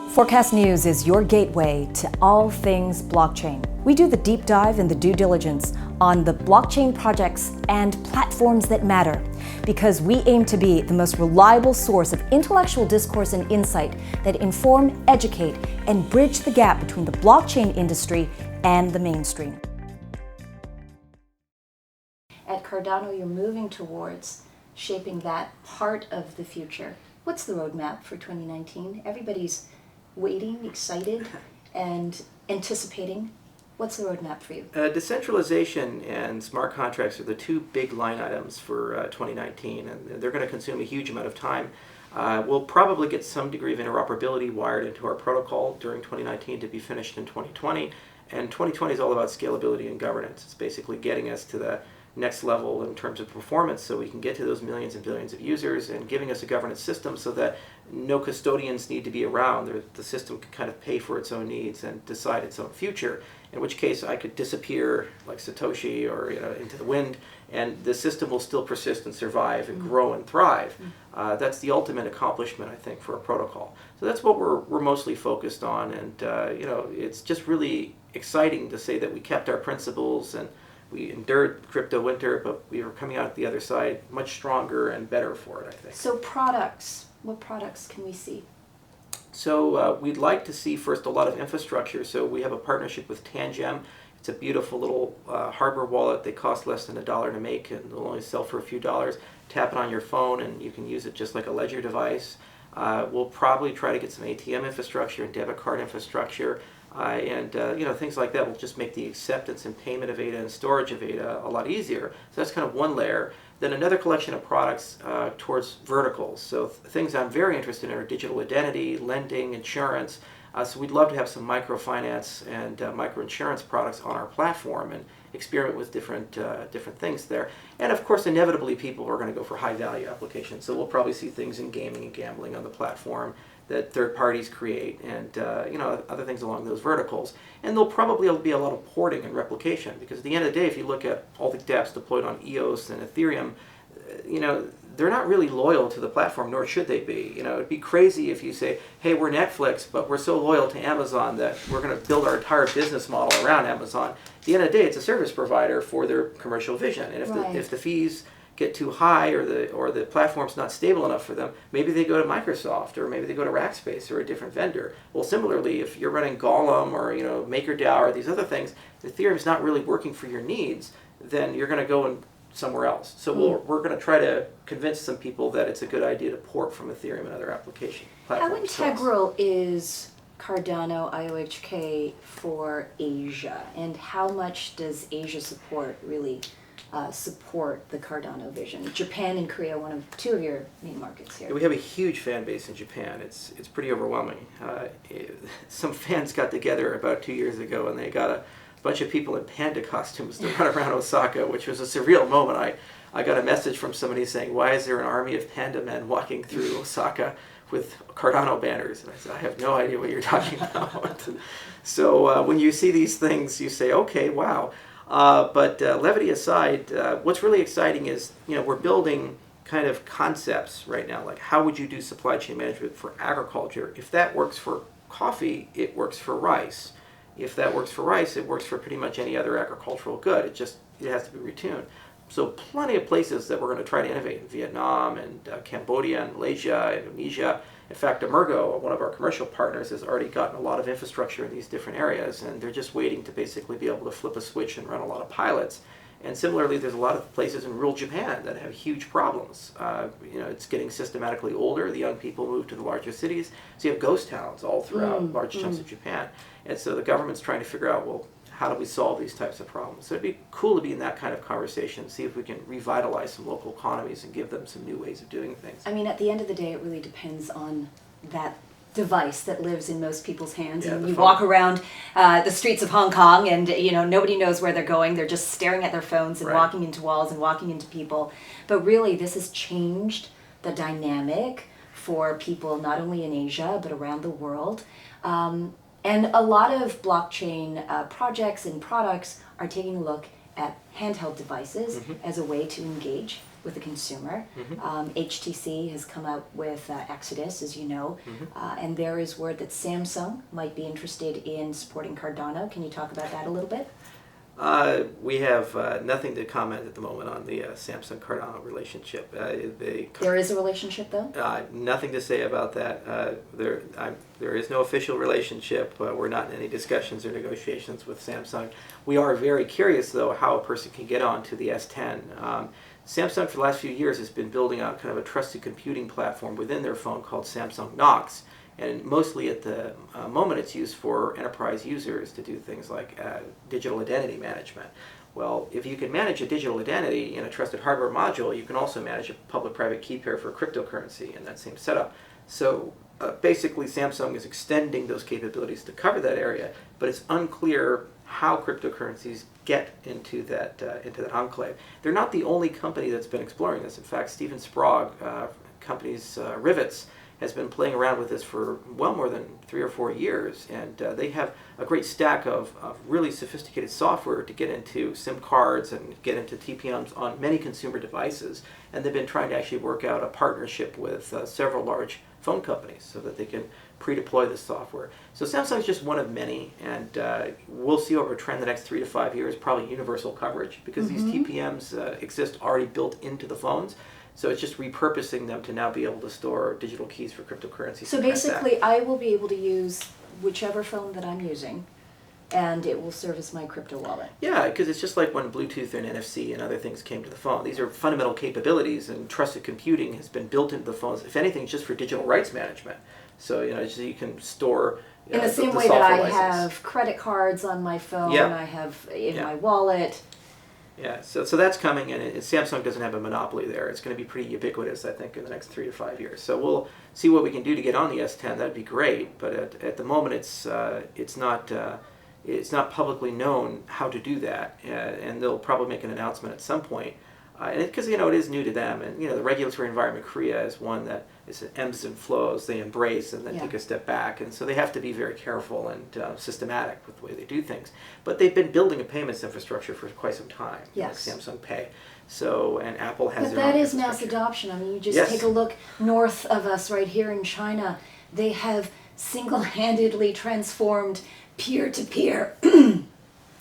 Forkast.News is your gateway to all things blockchain. We do the deep dive and the due diligence on the blockchain projects and platforms that matter, because we aim to be the most reliable source of intellectual discourse and insight that inform, educate, and bridge the gap between the blockchain industry and the mainstream. At Cardano, you're moving towards shaping that part of the future. What's the roadmap for 2019? Everybody's waiting, excited, and anticipating. What's the roadmap for you? Decentralization and smart contracts are the two big line items for 2019, and they're going to consume a huge amount of time. We'll probably get some degree of interoperability wired into our protocol during 2019 to be finished in 2020. And 2020 is all about scalability and governance. It's basically getting us to the next level in terms of performance so we can get to those millions and billions of users, and giving us a governance system so that no custodians need to be around. The system can kind of pay for its own needs and decide its own future, in which case I could disappear like Satoshi or into the wind, and the system will still persist and survive and grow and thrive. That's the ultimate accomplishment, I think, for a protocol. So that's what we're mostly focused on, and it's just really exciting to say that we kept our principles and we endured crypto winter, but we are coming out the other side much stronger and better for it, I think. So products, what products can we see? So we'd like to see first a lot of infrastructure. So we have a partnership with Tangem. It's a beautiful little hardware wallet. They cost less than $1 to make, and they'll only sell for a few dollars. Tap it on your phone and you can use it just like a ledger device. We'll probably try to get some ATM infrastructure and debit card infrastructure. Things like that will just make the acceptance and payment of ADA and storage of ADA a lot easier. So that's kind of one layer. Then another collection of products towards verticals. So things I'm very interested in are digital identity, lending, insurance. So we'd love to have some microfinance and microinsurance products on our platform and experiment with different things there. And of course, inevitably, people are going to go for high-value applications. So we'll probably see things in gaming and gambling on the platform that third parties create, and other things along those verticals. And there'll probably be a lot of porting and replication, because at the end of the day, if you look at all the dApps deployed on EOS and Ethereum, they're not really loyal to the platform, nor should they be. It'd be crazy if you say, hey, we're Netflix, but we're so loyal to Amazon that we're going to build our entire business model around Amazon. At the end of the day, it's a service provider for their commercial vision. And if the fees get too high, or the platform's not stable enough for them, maybe they go to Microsoft, or maybe they go to Rackspace or a different vendor. Well, similarly, if you're running Golem or MakerDAO or these other things, if Ethereum's not really working for your needs, then you're going to go somewhere else. So we're going to try to convince some people that it's a good idea to port from Ethereum and other application platforms. How integral is Cardano IOHK for Asia, and how much does Asia support really support the Cardano vision? Japan and Korea, two of your main markets here. We have a huge fan base in Japan. It's pretty overwhelming. Some fans got together about 2 years ago, and they got a bunch of people in panda costumes to run around Osaka, which was a surreal moment. I got a message from somebody saying, why is there an army of panda men walking through Osaka with Cardano banners? And I said, I have no idea what you're talking about. So when you see these things, you say, okay, wow. But levity aside, what's really exciting is, we're building kind of concepts right now, like how would you do supply chain management for agriculture? If that works for coffee, it works for rice. If that works for rice, it works for pretty much any other agricultural good. It has to be retuned. So plenty of places that we're going to try to innovate in Vietnam and Cambodia and Malaysia, Indonesia. In fact, Emergo, one of our commercial partners, has already gotten a lot of infrastructure in these different areas, and they're just waiting to basically be able to flip a switch and run a lot of pilots. And similarly, there's a lot of places in rural Japan that have huge problems. It's getting systematically older. The young people move to the larger cities. So you have ghost towns all throughout large chunks of Japan. And so the government's trying to figure out, well, how do we solve these types of problems? So it'd be cool to be in that kind of conversation, see if we can revitalize some local economies and give them some new ways of doing things. I mean, at the end of the day, it really depends on that device that lives in most people's hands. Yeah, and you walk around the streets of Hong Kong, and nobody knows where they're going. They're just staring at their phones and walking into walls and walking into people. But really, this has changed the dynamic for people not only in Asia but around the world. And a lot of blockchain projects and products are taking a look at handheld devices as a way to engage with the consumer. Mm-hmm. HTC has come out with Exodus, as you know, Mm-hmm. and there is word that Samsung might be interested in supporting Cardano. Can you talk about that a little bit? We have nothing to comment at the moment on the Samsung Cardano relationship. There is a relationship, though? Nothing to say about that. There is no official relationship. We're not in any discussions or negotiations with Samsung. We are very curious, though, how a person can get onto the S10. Samsung, for the last few years, has been building out kind of a trusted computing platform within their phone called Samsung Knox. And mostly at the moment it's used for enterprise users to do things like digital identity management. Well, if you can manage a digital identity in a trusted hardware module, you can also manage a public-private key pair for cryptocurrency in that same setup. So basically Samsung is extending those capabilities to cover that area, but it's unclear how cryptocurrencies get into that enclave. They're not the only company that's been exploring this. In fact, Stephen Sprague, company's Rivets, has been playing around with this for well more than 3 or 4 years, and they have a great stack of really sophisticated software to get into SIM cards and get into TPMs on many consumer devices, and they've been trying to actually work out a partnership with several large phone companies so that they can pre-deploy this software. So Samsung is just one of many, and we'll see over a trend the next 3 to 5 years, probably universal coverage, because these TPMs exist already built into the phones. So it's just repurposing them to now be able to store digital keys for cryptocurrency. So basically, I will be able to use whichever phone that I'm using, and it will serve as my crypto wallet. Yeah, because it's just like when Bluetooth and NFC and other things came to the phone. These are fundamental capabilities, and trusted computing has been built into the phones. If anything, it's just for digital rights management. So so you can store in the same way that I have credit cards on my phone, I have in my wallet. Yeah, so that's coming, and Samsung doesn't have a monopoly there. It's going to be pretty ubiquitous, I think, in the next 3 to 5 years. So we'll see what we can do to get on the S10. That'd be great, but at the moment, it's not publicly known how to do that, and they'll probably make an announcement at some point. And because it is new to them, and the regulatory environment, Korea is one that is ebbs and flows. They embrace and then take a step back, and so they have to be very careful and systematic with the way they do things. But they've been building a payments infrastructure for quite some time, like Samsung Pay. So, and Apple has. But that is mass adoption. I mean, you just take a look north of us, right here in China. They have single-handedly transformed peer-to-peer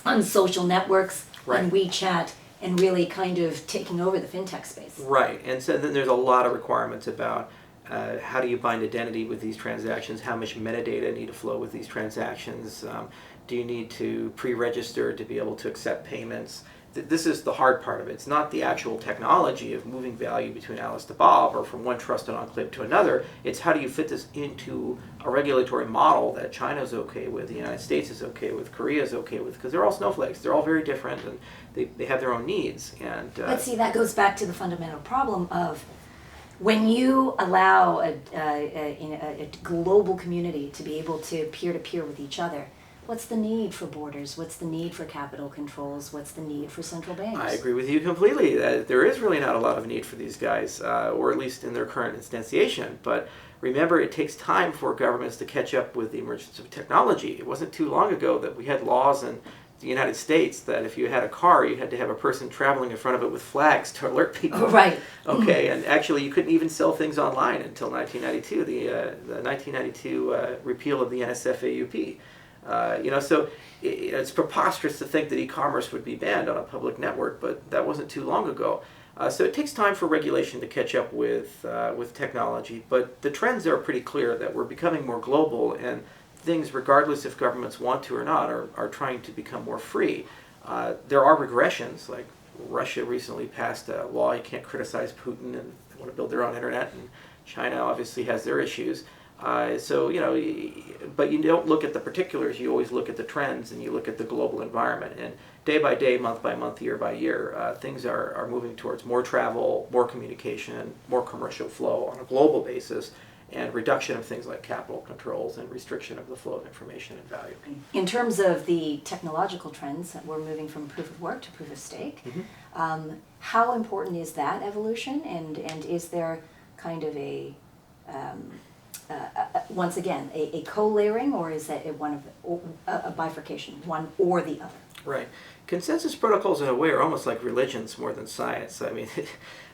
on social networks and WeChat, and really kind of taking over the fintech space. Right, and so then there's a lot of requirements about how do you bind identity with these transactions, how much metadata need to flow with these transactions, do you need to pre-register to be able to accept payments. This is the hard part of it. It's not the actual technology of moving value between Alice to Bob or from one trusted enclave to another. It's how do you fit this into a regulatory model that China's okay with, the United States is okay with, Korea is okay with, because they're all snowflakes. They're all very different, and they have their own needs. And but see, that goes back to the fundamental problem of when you allow a global community to be able to peer-to-peer with each other, what's the need for borders? What's the need for capital controls? What's the need for central banks? I agree with you completely. There is really not a lot of need for these guys, or at least in their current instantiation. But remember, it takes time for governments to catch up with the emergence of technology. It wasn't too long ago that we had laws in the United States that if you had a car, you had to have a person traveling in front of it with flags to alert people. Right. Okay, and actually you couldn't even sell things online until 1992, the 1992 repeal of the NSF-AUP. So it's preposterous to think that e-commerce would be banned on a public network, but that wasn't too long ago. So it takes time for regulation to catch up with technology, but the trends are pretty clear that we're becoming more global, and things, regardless if governments want to or not, are trying to become more free. There are regressions, like Russia recently passed a law you can't criticize Putin, and they want to build their own internet, and China obviously has their issues. But you don't look at the particulars, you always look at the trends, and you look at the global environment. And day by day, month by month, year by year, things are moving towards more travel, more communication, more commercial flow on a global basis, and reduction of things like capital controls and restriction of the flow of information and value. In terms of the technological trends, we're moving from proof of work to proof of stake. How important is that evolution, and is there kind of once again, a co-layering, or is that a bifurcation, one or the other? Right. Consensus protocols, in a way, are almost like religions more than science. I mean,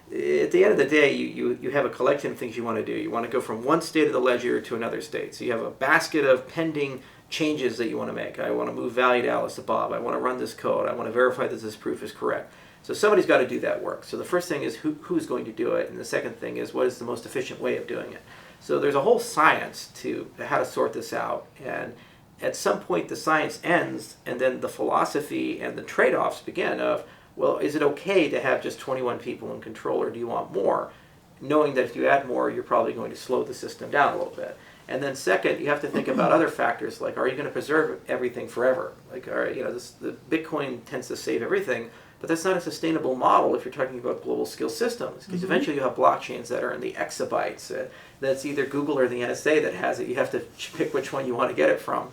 at the end of the day, you have a collection of things you want to do. You want to go from one state of the ledger to another state. So you have a basket of pending changes that you want to make. I want to move value to Alice to Bob. I want to run this code. I want to verify that this proof is correct. So somebody's got to do that work. So the first thing is who's going to do it, and the second thing is what is the most efficient way of doing it. So there's a whole science to how to sort this out, and at some point the science ends, and then the philosophy and the trade-offs begin of, well, is it okay to have just 21 people in control, or do you want more? Knowing that if you add more, you're probably going to slow the system down a little bit. And then second, you have to think about other factors, like are you going to preserve everything forever? Like, the Bitcoin tends to save everything, but that's not a sustainable model if you're talking about global scale systems, because eventually you have blockchains that are in the exabytes. That's either Google or the NSA that has it. You have to pick which one you want to get it from.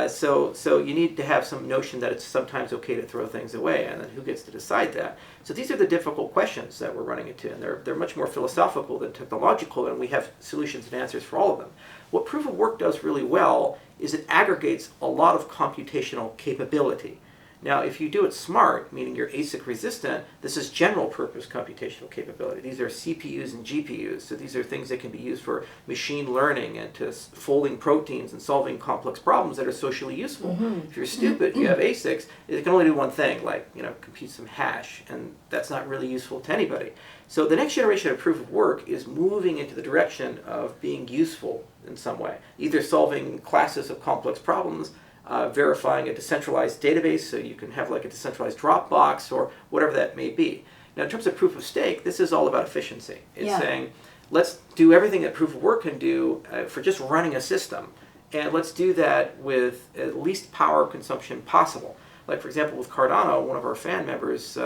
So you need to have some notion that it's sometimes okay to throw things away, and then who gets to decide that? So these are the difficult questions that we're running into, and they're much more philosophical than technological, and we have solutions and answers for all of them. What proof of work does really well is it aggregates a lot of computational capability. Now, if you do it smart, meaning you're ASIC resistant, this is general purpose computational capability. These are CPUs and GPUs. So these are things that can be used for machine learning and to folding proteins and solving complex problems that are socially useful. If you're stupid, you have ASICs, it can only do one thing, like compute some hash, and that's not really useful to anybody. So the next generation of proof of work is moving into the direction of being useful in some way, either solving classes of complex problems, verifying a decentralized database, so you can have like a decentralized Dropbox or whatever that may be. Now, in terms of proof of stake, this is all about efficiency. It's saying, let's do everything that proof of work can do for just running a system, and let's do that with at least power consumption possible. Like, for example, with Cardano, one of our fan members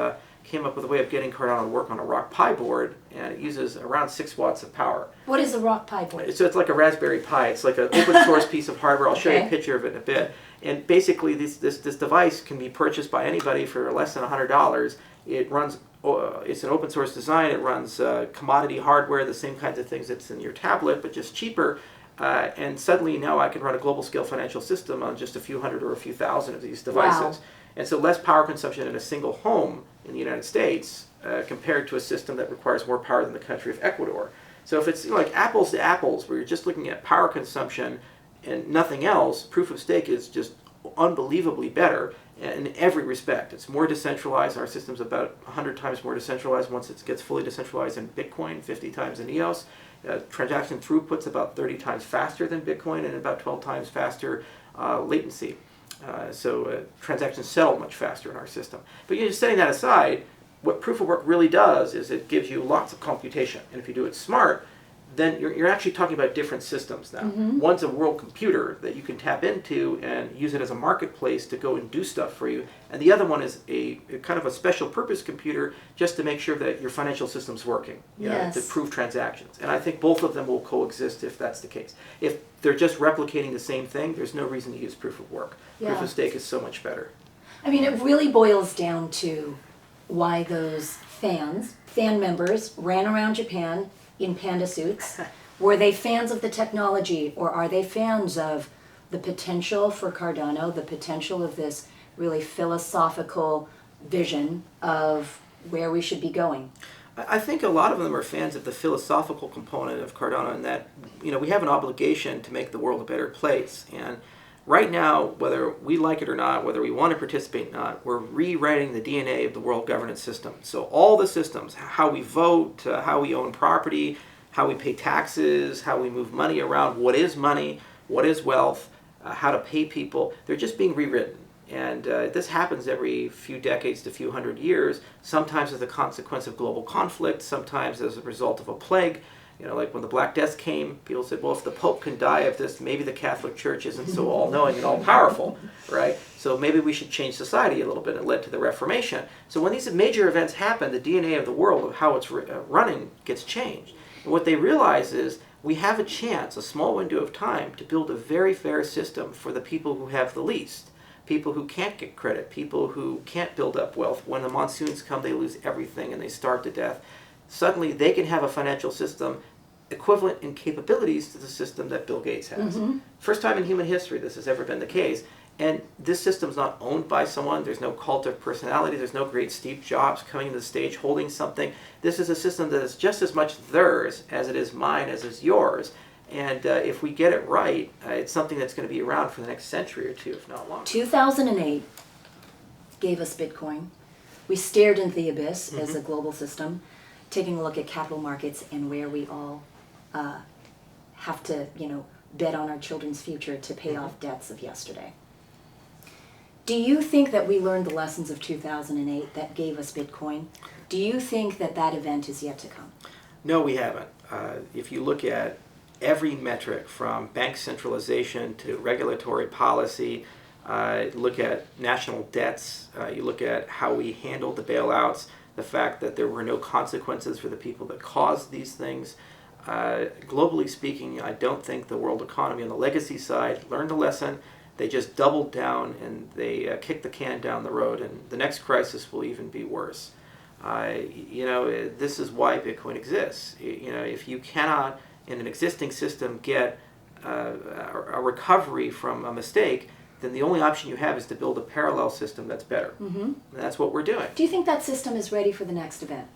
came up with a way of getting Cardano to work on a Rock Pi board, and it uses around 6 watts of power. What is a Rock Pi board? So it's like a Raspberry Pi. It's like an open source piece of hardware. I'll show you a picture of it in a bit. And basically, this device can be purchased by anybody for less than $100. It runs. It's an open source design. It runs commodity hardware, the same kinds of things that's in your tablet, but just cheaper. And suddenly now I can run a global scale financial system on just a few hundred or a few thousand of these devices. Wow. And so less power consumption in a single home in the United States compared to a system that requires more power than the country of Ecuador. So if it's like apples to apples, where you're just looking at power consumption and nothing else, proof of stake is just unbelievably better in every respect. It's more decentralized. Our system's about 100 times more decentralized once it gets fully decentralized in Bitcoin, 50 times in EOS. Transaction throughput's about 30 times faster than Bitcoin and about 12 times faster latency. So transactions settle much faster in our system. But just setting that aside, what proof of work really does is it gives you lots of computation. And if you do it smart, then you're actually talking about different systems now. One's a world computer that you can tap into and use it as a marketplace to go and do stuff for you. And the other one is a kind of a special purpose computer just to make sure that your financial system's working, to prove transactions. And I think both of them will coexist if that's the case. If they're just replicating the same thing, there's no reason to use proof of work. Proof of stake is so much better. I mean, it really boils down to why those fan members ran around Japan in panda suits. Were they fans of the technology, or are they fans of the potential for Cardano, the potential of this really philosophical vision of where we should be going? I think a lot of them are fans of the philosophical component of Cardano, and that we have an obligation to make the world a better place. And right now, whether we like it or not, whether we want to participate or not, we're rewriting the DNA of the world governance system. So all the systems, how we vote, how we own property, how we pay taxes, how we move money around, what is money, what is wealth, how to pay people, they're just being rewritten. And this happens every few decades to few hundred years, sometimes as a consequence of global conflict, sometimes as a result of a plague. Like when the Black Death came, people said, well, if the Pope can die of this, maybe the Catholic Church isn't so all-knowing and all-powerful, right? So maybe we should change society a little bit. It led to the Reformation. So when these major events happen, the DNA of the world, of how it's running, gets changed. And what they realize is we have a chance, a small window of time, to build a very fair system for the people who have the least. People who can't get credit, people who can't build up wealth. When the monsoons come, they lose everything and they starve to death. Suddenly, they can have a financial system equivalent in capabilities to the system that Bill Gates has. First time in human history this has ever been the case. And this system's not owned by someone. There's no cult of personality. There's no great Steve Jobs coming to the stage holding something. This is a system that is just as much theirs as it is mine, as is yours. And if we get it right, it's something that's going to be around for the next century or two, if not longer. 2008 gave us Bitcoin. We stared into the abyss as a global system, taking a look at capital markets and where we all have to, bet on our children's future to pay off debts of yesterday. Do you think that we learned the lessons of 2008 that gave us Bitcoin? Do you think that that event is yet to come? No, we haven't. If you look at every metric from bank centralization to regulatory policy, look at national debts, you look at how we handled the bailouts, the fact that there were no consequences for the people that caused these things. Globally speaking, I don't think the world economy on the legacy side learned a lesson. They just doubled down and they kicked the can down the road, and the next crisis will even be worse. This is why Bitcoin exists. If you cannot, in an existing system, get a recovery from a mistake, then the only option you have is to build a parallel system that's better. And that's what we're doing. Do you think that system is ready for the next event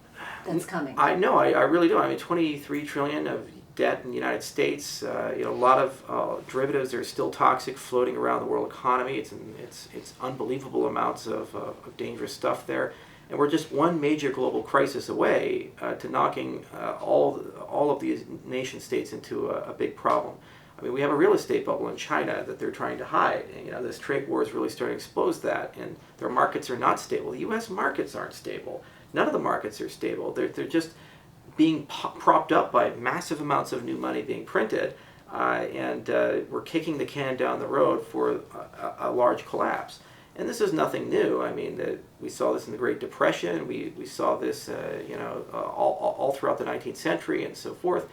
that's coming? I really do. I mean, 23 trillion of debt in the United States. A lot of derivatives are still toxic, floating around the world economy. It's unbelievable amounts of dangerous stuff there, and we're just one major global crisis away to knocking all of these nation states into a big problem. I mean, we have a real estate bubble in China that they're trying to hide. And, this trade war is really starting to expose that, and their markets are not stable. The U.S. markets aren't stable. None of the markets are stable. They're just being propped up by massive amounts of new money being printed, and we're kicking the can down the road for a large collapse. And this is nothing new. I mean, we saw this in the Great Depression. We saw this, all throughout the 19th century and so forth.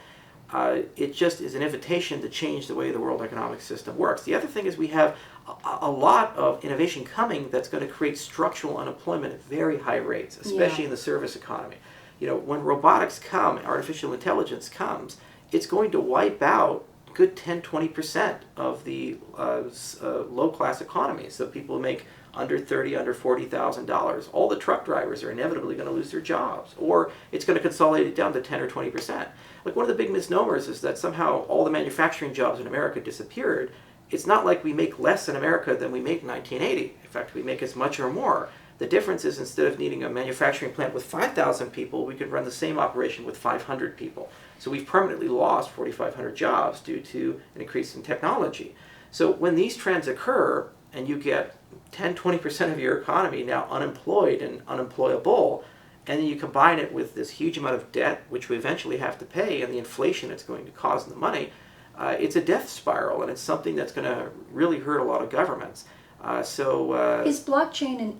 It just is an invitation to change the way the world economic system works. The other thing is we have a lot of innovation coming that's going to create structural unemployment at very high rates, especially in the service economy. When robotics come, artificial intelligence comes, it's going to wipe out good 10-20% of the low-class economies. So people make under $30,000, under $40,000. All the truck drivers are inevitably going to lose their jobs, or it's going to consolidate it down to 10 or 20%. Like, one of the big misnomers is that somehow all the manufacturing jobs in America disappeared. It's not like we make less in America than we make in 1980. In fact, we make as much or more. The difference is, instead of needing a manufacturing plant with 5,000 people, we could run the same operation with 500 people. So we've permanently lost 4,500 jobs due to an increase in technology. So when these trends occur, and you get 10-20% of your economy now unemployed and unemployable, and then you combine it with this huge amount of debt, which we eventually have to pay, and the inflation it's going to cause in the money, it's a death spiral, and it's something that's going to really hurt a lot of governments. Is blockchain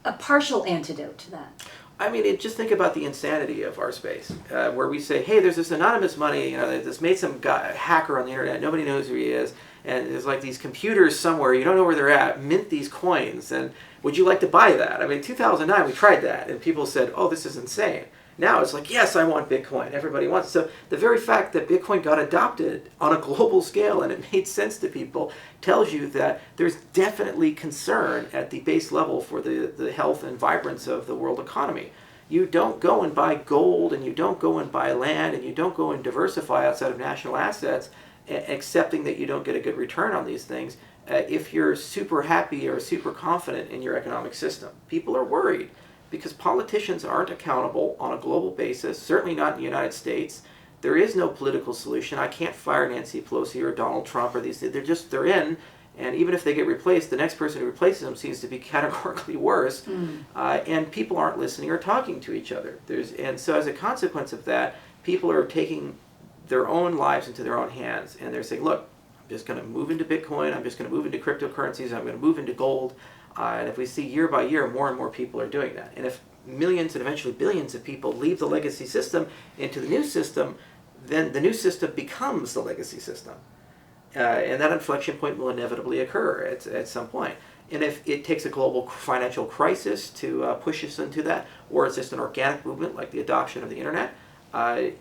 a partial antidote to that? I mean, just think about the insanity of our space, where we say, hey, there's this anonymous money, that's made some hacker on the internet, nobody knows who he is, and there's like these computers somewhere, you don't know where they're at, mint these coins, and would you like to buy that? I mean, in 2009, we tried that, and people said, oh, this is insane. Now it's like, yes, I want Bitcoin. Everybody wants it. So the very fact that Bitcoin got adopted on a global scale and it made sense to people tells you that there's definitely concern at the base level for the health and vibrance of the world economy. You don't go and buy gold, and you don't go and buy land, and you don't go and diversify outside of national assets, accepting that you don't get a good return on these things if you're super happy or super confident in your economic system. People are worried, because politicians aren't accountable on a global basis, certainly not in the United States. There is no political solution. I can't fire Nancy Pelosi or Donald Trump or these. They're in, and even if they get replaced, the next person who replaces them seems to be categorically worse, and people aren't listening or talking to each other. And so as a consequence of that, people are taking their own lives into their own hands, and they're saying, look, I'm just going to move into Bitcoin, I'm just going to move into cryptocurrencies, I'm going to move into gold. And if we see year by year, more and more people are doing that. And if millions and eventually billions of people leave the legacy system into the new system, then the new system becomes the legacy system. And that inflection point will inevitably occur at some point. And if it takes a global financial crisis to push us into that, or it's just an organic movement like the adoption of the internet,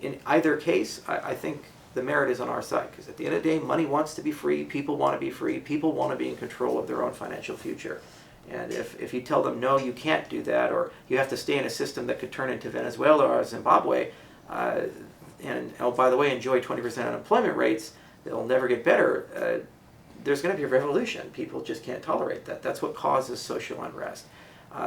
in either case, I think the merit is on our side, because at the end of the day, money wants to be free, people want to be free, people want to be in control of their own financial future. And if you tell them, no, you can't do that, or you have to stay in a system that could turn into Venezuela or Zimbabwe, and oh, by the way, enjoy 20% unemployment rates, they'll never get better, there's going to be a revolution. People just can't tolerate that. That's what causes social unrest.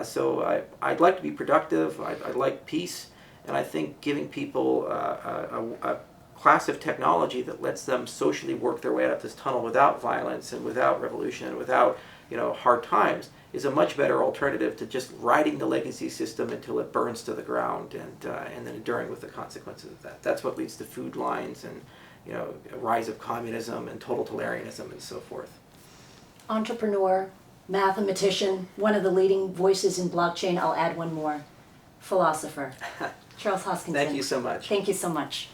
So I'd like to be productive, I'd like peace, and I think giving people a class of technology that lets them socially work their way out of this tunnel without violence and without revolution and without hard times is a much better alternative to just riding the legacy system until it burns to the ground and then enduring with the consequences of that. That's what leads to food lines and a rise of communism and total totalitarianism and so forth. Entrepreneur, mathematician, one of the leading voices in blockchain. I'll add one more. Philosopher. Charles Hoskinson. Thank you so much. Thank you so much.